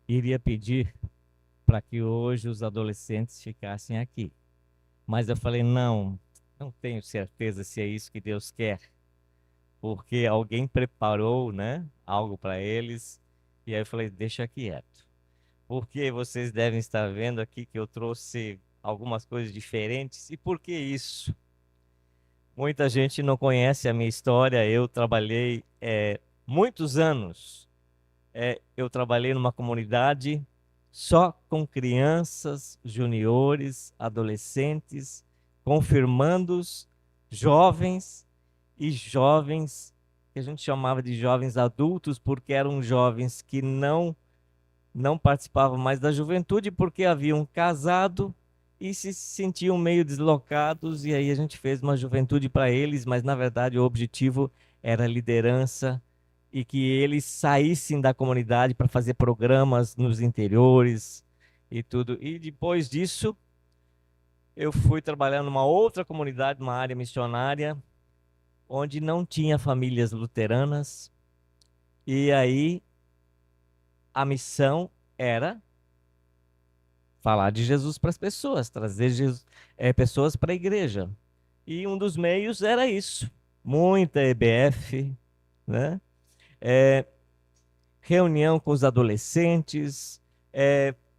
iria pedir para que hoje os adolescentes ficassem aqui. Mas eu falei, não tenho certeza se é isso que Deus quer, porque alguém preparou, né, algo para eles, e aí eu falei, deixa quieto. Porque vocês devem estar vendo aqui que eu trouxe algumas coisas diferentes. E por que isso? Muita gente não conhece a minha história. Eu trabalhei muitos anos. Eu trabalhei numa comunidade só com crianças, juniores, adolescentes, confirmandos, jovens e jovens que a gente chamava de jovens adultos, porque eram jovens que não participavam mais da juventude porque haviam casado e se sentiam meio deslocados, e aí a gente fez uma juventude para eles, mas na verdade o objetivo era liderança e que eles saíssem da comunidade para fazer programas nos interiores e tudo. E depois disso, eu fui trabalhar numa outra comunidade, numa área missionária, onde não tinha famílias luteranas, e aí a missão era falar de Jesus para as pessoas, trazer pessoas para a igreja. E um dos meios era isso. Muita EBF, né? É, reunião com os adolescentes,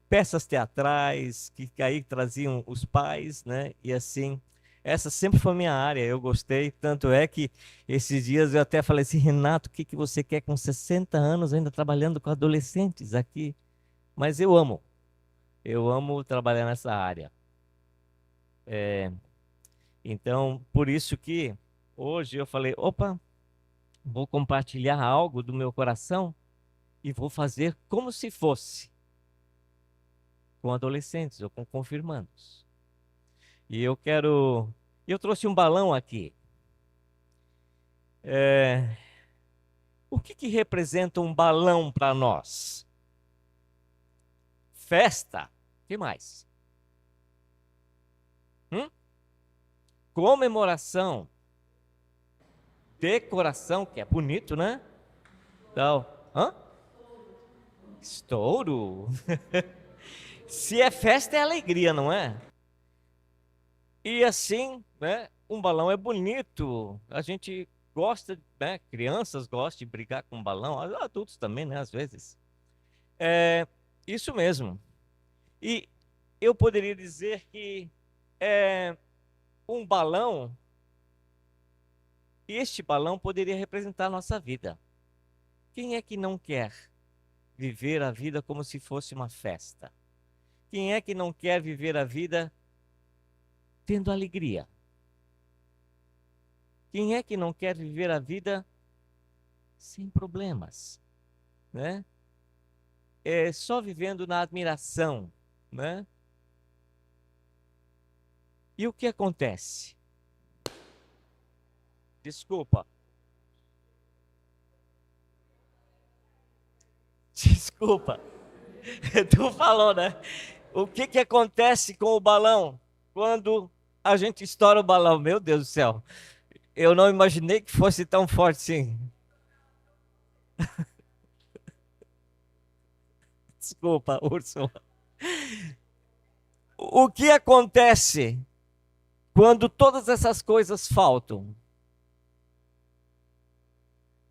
peças teatrais que aí traziam os pais, né? E assim, essa sempre foi minha área, eu gostei. Tanto é que esses dias eu até falei assim, Renato, o que que você quer com 60 anos ainda trabalhando com adolescentes aqui? Mas eu amo trabalhar nessa área. Então, por isso que hoje eu falei, opa, vou compartilhar algo do meu coração e vou fazer como se fosse com adolescentes ou com confirmandos. E eu trouxe um balão aqui. O que que representa um balão para nós? Festa. O que mais? Comemoração. Decoração, que é bonito, né? Então, estouro. Se é festa, é alegria, não é? E assim, né? Um balão é bonito. A gente gosta, né? Crianças gostam de brincar com balão, adultos também, né? Às vezes. É isso mesmo. E eu poderia dizer que um balão, este balão poderia representar a nossa vida. Quem é que não quer viver a vida como se fosse uma festa? Quem é que não quer viver a vida tendo alegria? Quem é que não quer viver a vida sem problemas, né? Só vivendo na admiração, né? E o que acontece? Desculpa. Desculpa. Tu falou, né? O que que acontece com o balão quando a gente estoura o balão? Meu Deus do céu. Eu não imaginei que fosse tão forte assim. Desculpa, Úrsula. O que acontece quando todas essas coisas faltam?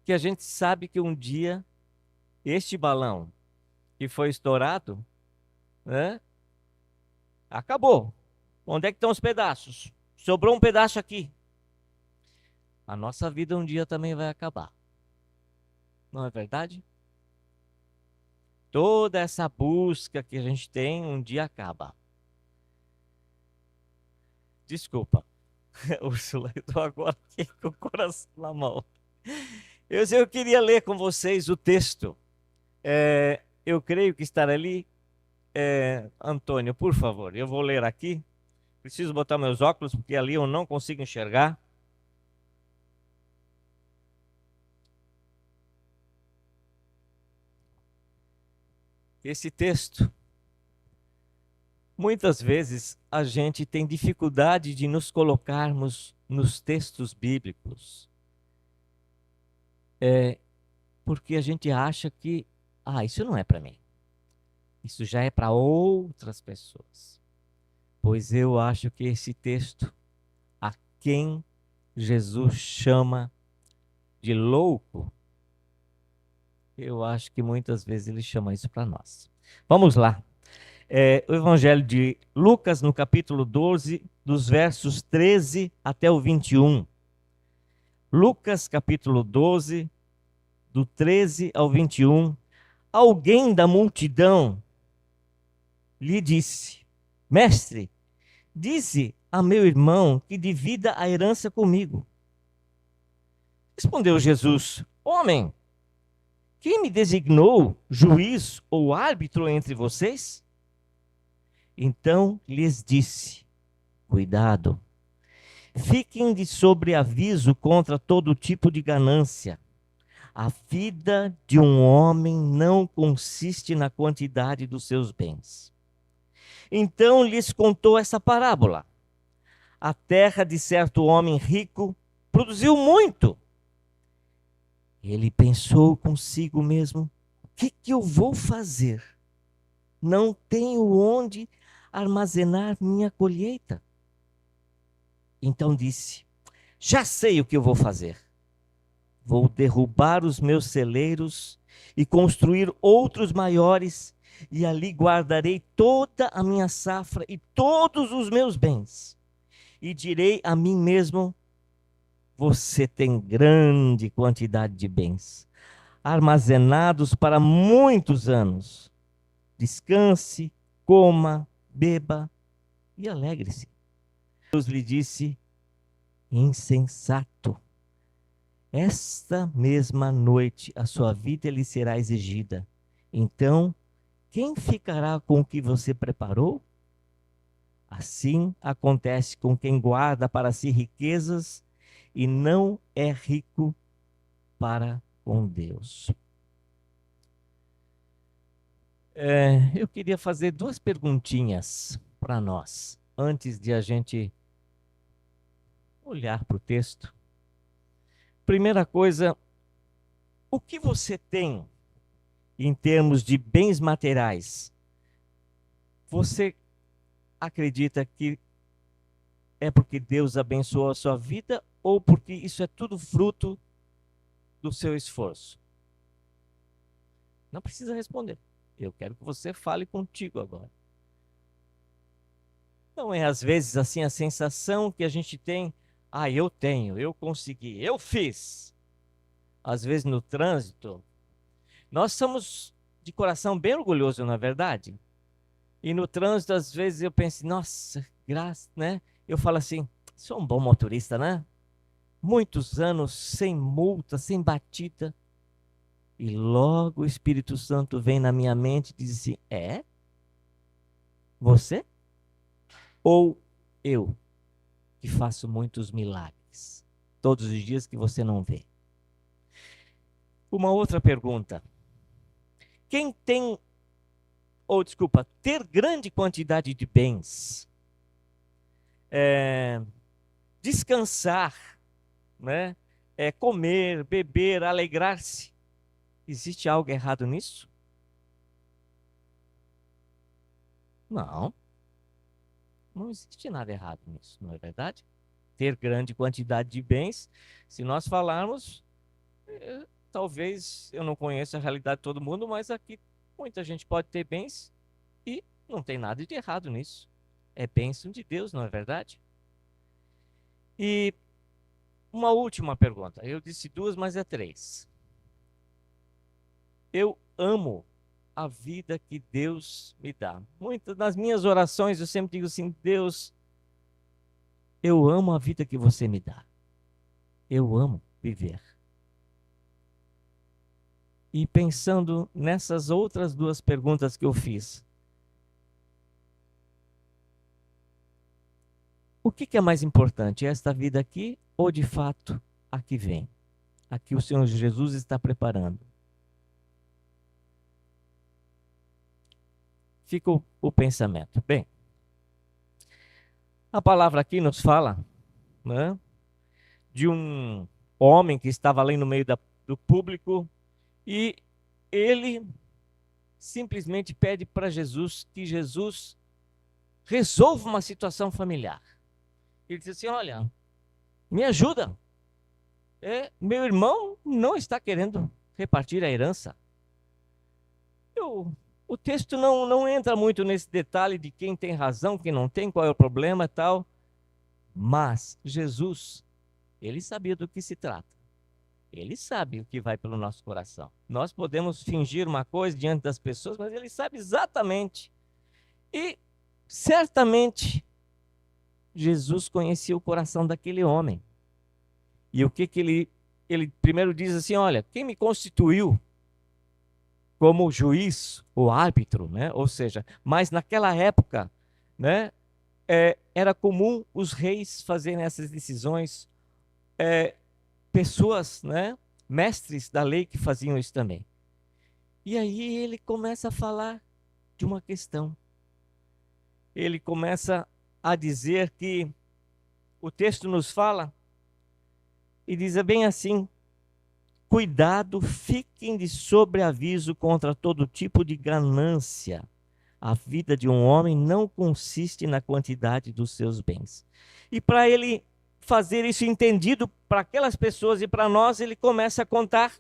Que a gente sabe que um dia este balão que foi estourado, né? Acabou. Onde é que estão os pedaços? Sobrou um pedaço aqui. A nossa vida um dia também vai acabar. Não é verdade? Toda essa busca que a gente tem um dia acaba. Desculpa, Úrsula, eu estou agora aqui com o coração na mão. Eu queria ler com vocês o texto. Eu creio que estará ali. Antônio, por favor, eu vou ler aqui. Preciso botar meus óculos, porque ali eu não consigo enxergar. Esse texto, muitas vezes a gente tem dificuldade de nos colocarmos nos textos bíblicos, porque a gente acha que Ah, isso não é para mim. Isso já é para outras pessoas. Pois eu acho que esse texto, a quem Jesus chama de louco, eu acho que muitas vezes ele chama isso para nós. Vamos lá. O Evangelho de Lucas, no capítulo 12, dos versos 13 até o 21. Lucas, capítulo 12, do 13 ao 21. Alguém da multidão lhe disse: Mestre, dize a meu irmão que divida a herança comigo. Respondeu Jesus: Homem, quem me designou juiz ou árbitro entre vocês? Então lhes disse: Cuidado, fiquem de sobreaviso contra todo tipo de ganância. A vida de um homem não consiste na quantidade dos seus bens. Então lhes contou essa parábola. A terra de certo homem rico produziu muito. Ele pensou consigo mesmo: o que eu vou fazer? Não tenho onde armazenar minha colheita. Então disse: já sei o que eu vou fazer. Vou derrubar os meus celeiros e construir outros maiores, e ali guardarei toda a minha safra e todos os meus bens. E direi a mim mesmo: você tem grande quantidade de bens, armazenados para muitos anos. Descanse, coma, beba e alegre-se. Deus lhe disse: insensato, esta mesma noite a sua vida lhe será exigida. Então, quem ficará com o que você preparou? Assim acontece com quem guarda para si riquezas e não é rico para com Deus. Eu queria fazer duas perguntinhas para nós, antes de a gente olhar para o texto. Primeira coisa, o que você tem em termos de bens materiais? Você acredita que é porque Deus abençoou a sua vida ou porque isso é tudo fruto do seu esforço? Não precisa responder. Eu quero que você fale contigo agora. Não é às vezes assim a sensação que a gente tem: ah, eu tenho, eu consegui, eu fiz. Às vezes no trânsito, nós somos de coração bem orgulhoso, não é verdade? E no trânsito, às vezes eu penso: nossa, graça, né? Eu falo assim: sou um bom motorista, né? Muitos anos sem multa, sem batida. E logo o Espírito Santo vem na minha mente e diz assim: é? Você? Ou eu, que faço muitos milagres, todos os dias que você não vê? Uma outra pergunta. Quem tem, ou desculpa, ter grande quantidade de bens, descansar, né? Comer, beber, alegrar-se, existe algo errado nisso? Não, não existe nada errado nisso, não é verdade? Ter grande quantidade de bens, se nós falarmos, talvez eu não conheça a realidade de todo mundo, mas aqui muita gente pode ter bens e não tem nada de errado nisso. É bênção de Deus, não é verdade? E uma última pergunta. Eu disse duas, mas é três. Eu amo a vida que Deus me dá. Muitas das minhas orações eu sempre digo assim: Deus, eu amo a vida que você me dá. Eu amo viver. E pensando nessas outras duas perguntas que eu fiz, o que é mais importante, esta vida aqui ou de fato a que vem? A que o Senhor Jesus está preparando? Fica o pensamento. Bem, a palavra aqui nos fala, né, de um homem que estava ali no meio do público e ele simplesmente pede para Jesus que Jesus resolva uma situação familiar. Ele diz assim: olha, me ajuda. Meu irmão não está querendo repartir a herança. O texto não entra muito nesse detalhe de quem tem razão, quem não tem, qual é o problema e tal. Mas Jesus, ele sabia do que se trata. Ele sabe o que vai pelo nosso coração. Nós podemos fingir uma coisa diante das pessoas, mas ele sabe exatamente. E certamente Jesus conhecia o coração daquele homem. E o que ele primeiro diz assim: olha, quem me constituiu como juiz ou árbitro, né? Ou seja, mas naquela época, né, era comum os reis fazerem essas decisões, pessoas, né, mestres da lei que faziam isso também. E aí ele começa a falar de uma questão. Ele começa a dizer que o texto nos fala e diz bem assim: cuidado, fiquem de sobreaviso contra todo tipo de ganância. A vida de um homem não consiste na quantidade dos seus bens. E para ele fazer isso entendido para aquelas pessoas e para nós, ele começa a contar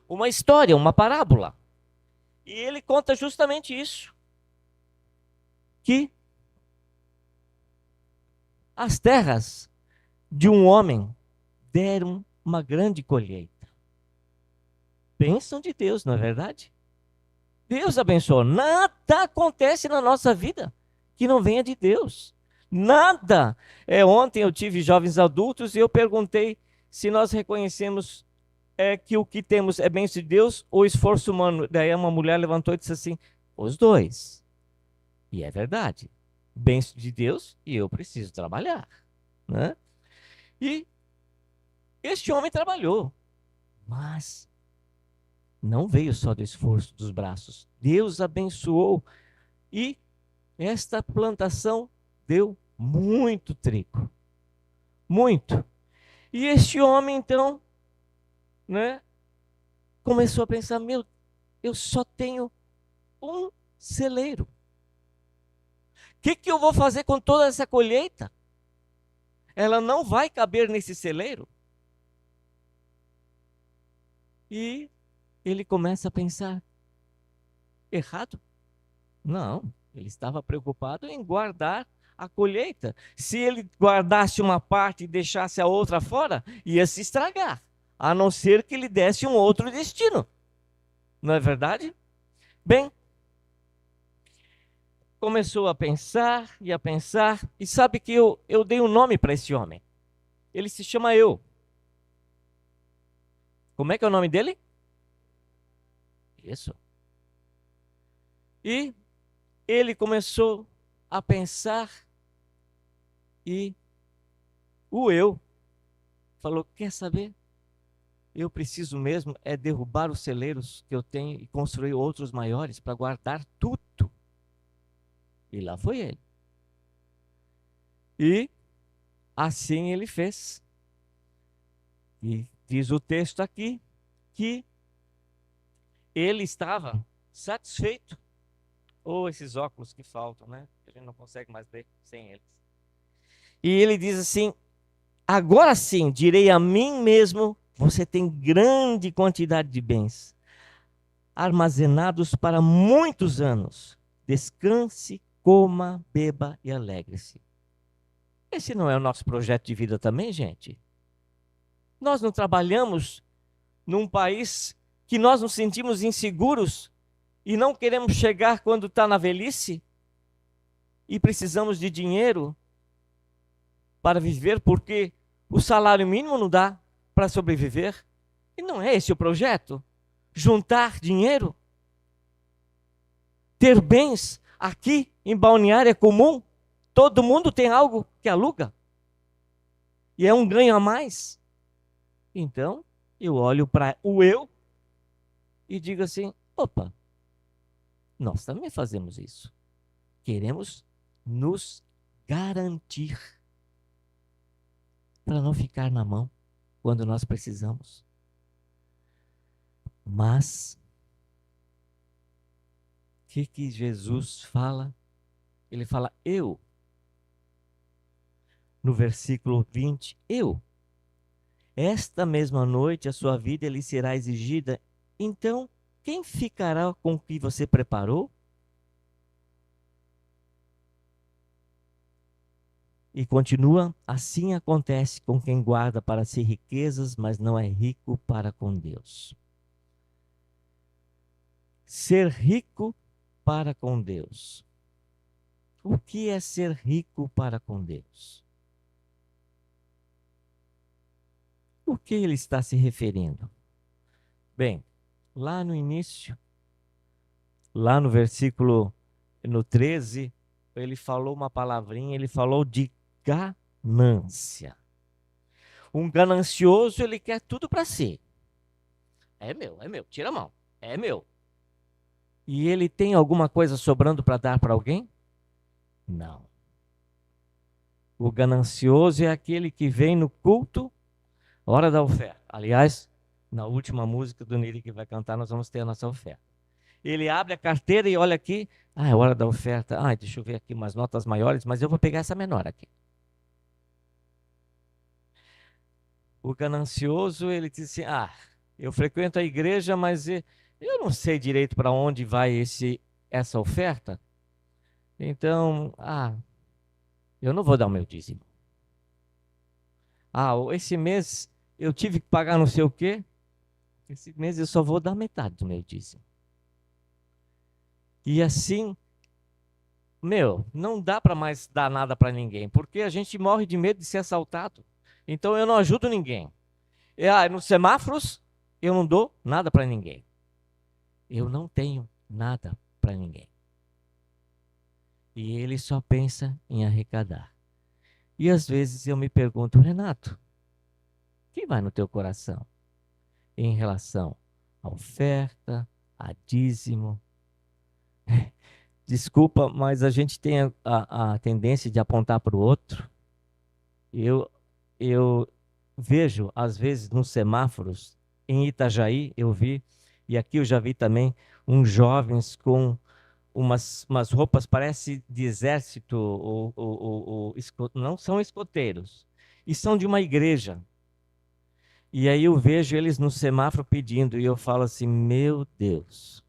uma história, uma parábola. E ele conta justamente isso: que as terras de um homem deram uma grande colheita. Bênção de Deus, não é verdade? Deus abençoou. Nada acontece na nossa vida que não venha de Deus. Nada. Ontem eu tive jovens adultos e eu perguntei se nós reconhecemos que o que temos é bênção de Deus ou esforço humano. Daí uma mulher levantou e disse assim: os dois. E é verdade. Bênção de Deus e eu preciso trabalhar, né? E este homem trabalhou, mas não veio só do esforço dos braços. Deus abençoou e esta plantação deu muito trigo. Muito. E este homem, então, né, começou a pensar: eu só tenho um celeiro. O que eu vou fazer com toda essa colheita? Ela não vai caber nesse celeiro. E ele começa a pensar: errado? Não, ele estava preocupado em guardar a colheita. Se ele guardasse uma parte e deixasse a outra fora, ia se estragar, a não ser que ele desse um outro destino. Não é verdade? Bem, começou a pensar, e sabe que eu dei um nome para esse homem. Ele se chama Eu. Como é que é o nome dele? Isso. E ele começou a pensar e o Eu falou: quer saber? Eu preciso mesmo derrubar os celeiros que eu tenho e construir outros maiores para guardar tudo. E lá foi ele. E assim ele fez. E diz o texto aqui que ele estava satisfeito. Ou esses óculos que faltam, né? A gente não consegue mais ver sem eles. E ele diz assim: agora sim, direi a mim mesmo: você tem grande quantidade de bens, armazenados para muitos anos. Descanse, coma, beba e alegre-se. Esse não é o nosso projeto de vida também, gente? Nós não trabalhamos num país que nós nos sentimos inseguros e não queremos chegar quando está na velhice e precisamos de dinheiro para viver porque o salário mínimo não dá para sobreviver? E não é esse o projeto? Juntar dinheiro? Ter bens? Aqui em Balneário é comum. Todo mundo tem algo que aluga. E é um ganho a mais. Então, eu olho para o eu e digo assim: opa, nós também fazemos isso. Queremos nos garantir para não ficar na mão quando nós precisamos. Mas que Jesus fala? Ele fala eu. No versículo 20, eu. Esta mesma noite a sua vida lhe será exigida. Então, quem ficará com o que você preparou? E continua, assim acontece com quem guarda para si riquezas, mas não é rico para com Deus. Ser rico para com Deus. O que é ser rico para com Deus? O que ele está se referindo? Bem, lá no início, lá no versículo no 13, ele falou uma palavrinha, ele falou de ganância. Um ganancioso, ele quer tudo para si. É meu, tira a mão, é meu. E ele tem alguma coisa sobrando para dar para alguém? Não. O ganancioso é aquele que vem no culto, hora da oferta. Aliás, na última música do Nili que vai cantar, nós vamos ter a nossa oferta. Ele abre a carteira e olha aqui, é hora da oferta. Deixa eu ver aqui umas notas maiores, mas eu vou pegar essa menor aqui. O ganancioso, ele diz assim, eu frequento a igreja, mas eu não sei direito para onde vai essa oferta. Então, eu não vou dar o meu dízimo. Esse mês eu tive que pagar não sei o quê. Esse mês eu só vou dar metade do meu dízimo. E assim, não dá para mais dar nada para ninguém, porque a gente morre de medo de ser assaltado. Então eu não ajudo ninguém. Nos semáforos, eu não dou nada para ninguém. Eu não tenho nada para ninguém. E ele só pensa em arrecadar. E às vezes eu me pergunto, Renato, o que vai no teu coração em relação à oferta, a dízimo? Desculpa, mas a gente tem a tendência de apontar para o outro. Eu vejo, às vezes, nos semáforos, em Itajaí, eu vi, e aqui eu já vi também, uns jovens com umas roupas, parece de exército, não são escoteiros, e são de uma igreja. E aí eu vejo eles no semáforo pedindo, e eu falo assim, meu Deus,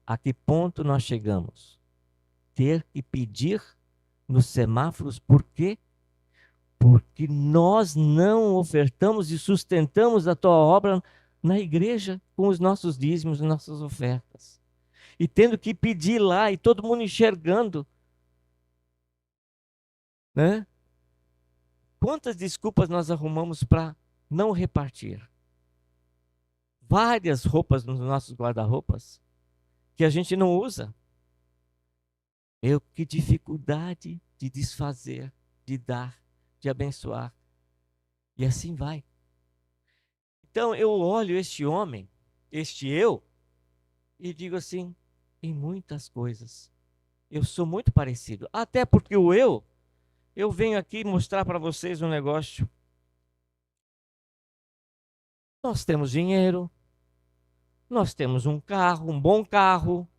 a que ponto nós chegamos? Ter que pedir nos semáforos, por quê? Porque nós não ofertamos e sustentamos a tua obra na igreja com os nossos dízimos, as nossas ofertas. E tendo que pedir lá e todo mundo enxergando, né? Quantas desculpas nós arrumamos para não repartir? Várias roupas nos nossos guarda-roupas que a gente não usa. Que dificuldade de desfazer, de dar, de abençoar. E assim vai. Então eu olho este homem, este eu, e digo assim, em muitas coisas, eu sou muito parecido. Até porque eu venho aqui mostrar para vocês um negócio. Nós temos dinheiro, nós temos um carro, um bom carro,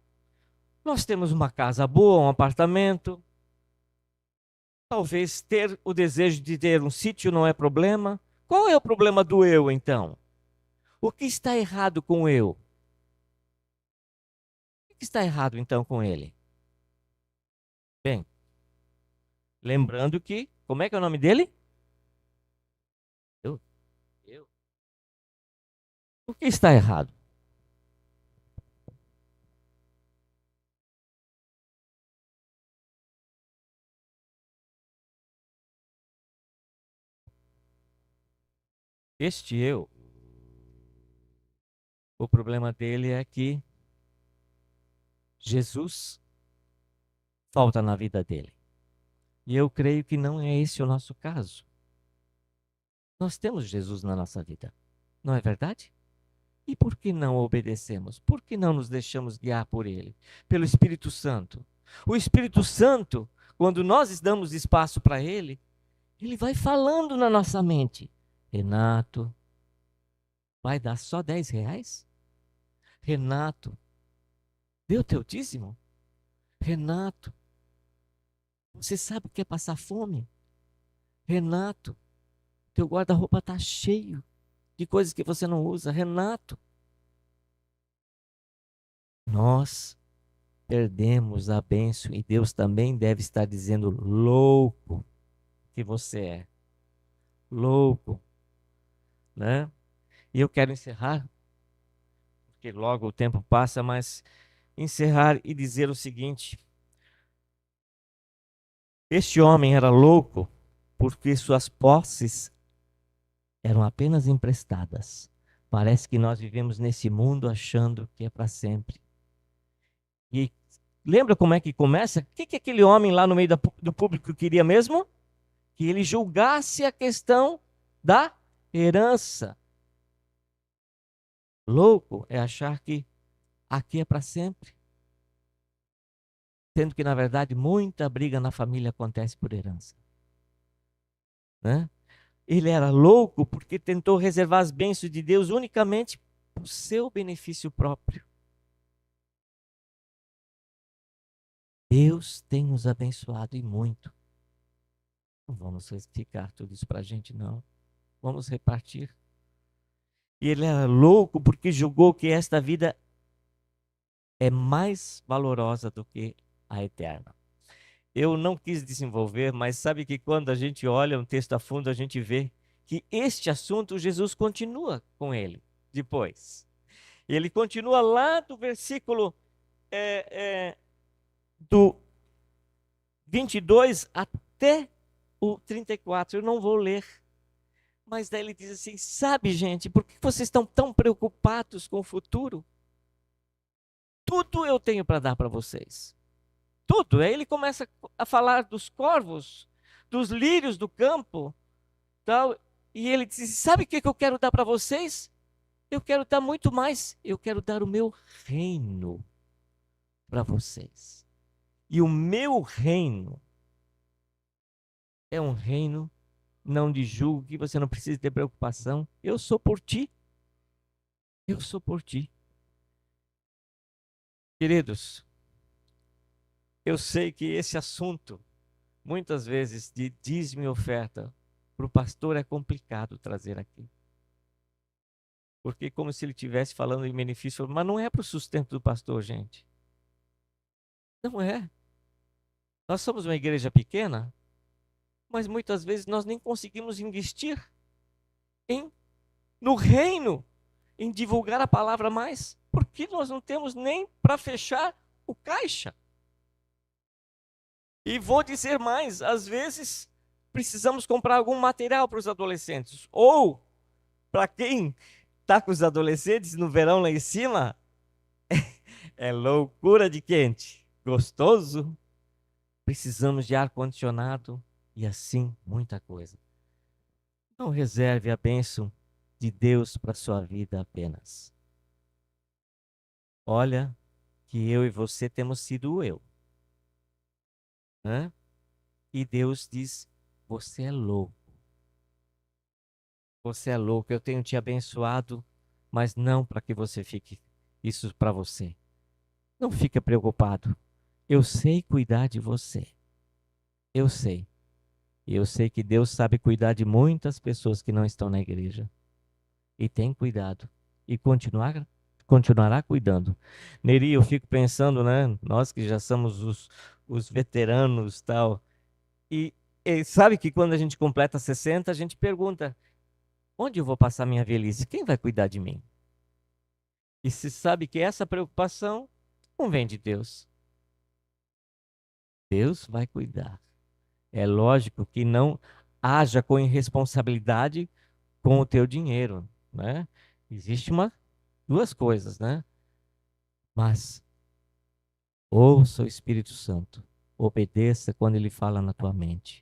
nós temos uma casa boa, um apartamento. Talvez ter o desejo de ter um sítio não é problema. Qual é o problema do eu, então? O que está errado com o eu? O que está errado, então, com ele? Bem, lembrando que, como é que é o nome dele? Eu. O que está errado? Este eu, o problema dele é que Jesus falta na vida dele. E eu creio que não é esse o nosso caso. Nós temos Jesus na nossa vida, não é verdade? E por que não obedecemos? Por que não nos deixamos guiar por Ele? Pelo Espírito Santo. O Espírito Santo, quando nós damos espaço para Ele, Ele vai falando na nossa mente. Renato, vai dar só R$ 10? Renato, Deu teu dízimo? Renato, você sabe o que é passar fome? Renato, teu guarda-roupa está cheio de coisas que você não usa. Renato, nós perdemos a bênção e Deus também deve estar dizendo: louco que você é, louco, né? E eu quero encerrar, porque logo o tempo passa, mas encerrar e dizer o seguinte: este homem era louco porque suas posses eram apenas emprestadas. Parece que nós vivemos nesse mundo achando que é para sempre. E lembra como é que começa? O que que aquele homem lá no meio do público queria mesmo? Que ele julgasse a questão da herança. Louco é achar que aqui é para sempre. Sendo que, na verdade, muita briga na família acontece por herança. Né? Ele era louco porque tentou reservar as bênçãos de Deus unicamente para o seu benefício próprio. Deus tem nos abençoado e muito. Não vamos ficar tudo isso para a gente, não. Vamos repartir. E ele era louco porque julgou que esta vida é mais valorosa do que a eterna. Eu não quis desenvolver, mas sabe que quando a gente olha um texto a fundo, a gente vê que este assunto Jesus continua com ele depois. E ele continua lá do versículo do 22 até o 34. Eu não vou ler. Mas daí ele diz assim: sabe, gente, por que vocês estão tão preocupados com o futuro? Tudo eu tenho para dar para vocês. Tudo. Aí ele começa a falar dos corvos, dos lírios do campo, tal. E ele diz: sabe o que eu quero dar para vocês? Eu quero dar muito mais. Eu quero dar o meu reino para vocês. E o meu reino é um reino não de julgo, que você não precisa ter preocupação. Eu sou por ti. Eu sou por ti. Queridos, eu sei que esse assunto, muitas vezes, de dízimo e oferta, para o pastor é complicado trazer aqui. Porque é como se ele estivesse falando em benefício, mas não é para o sustento do pastor, gente. Não é. Nós somos uma igreja pequena, mas muitas vezes nós nem conseguimos investir em, no reino, em divulgar a palavra mais, porque nós não temos nem para fechar o caixa. E vou dizer mais, às vezes precisamos comprar algum material para os adolescentes. Ou, para quem está com os adolescentes no verão lá em cima, é loucura de quente. Gostoso. Precisamos de ar-condicionado e assim muita coisa. Não reserve a bênção de Deus para a sua vida apenas. Olha que eu e você temos sido o eu. Né? E Deus diz: você é louco. Você é louco, eu tenho te abençoado, mas não para que você fique isso para você. Não fica preocupado. Eu sei cuidar de você. Eu sei. E eu sei que Deus sabe cuidar de muitas pessoas que não estão na igreja. E tem cuidado. E continuará cuidando. Neri, eu fico pensando, né? Nós que já somos os veteranos tal. E sabe que quando a gente completa 60, a gente pergunta: onde eu vou passar minha velhice? Quem vai cuidar de mim? E se sabe que essa preocupação não vem de Deus. Deus vai cuidar. É lógico que não haja com irresponsabilidade com o teu dinheiro, né? Existe duas coisas, né? Mas ouça o Espírito Santo. Obedeça quando ele fala na tua mente.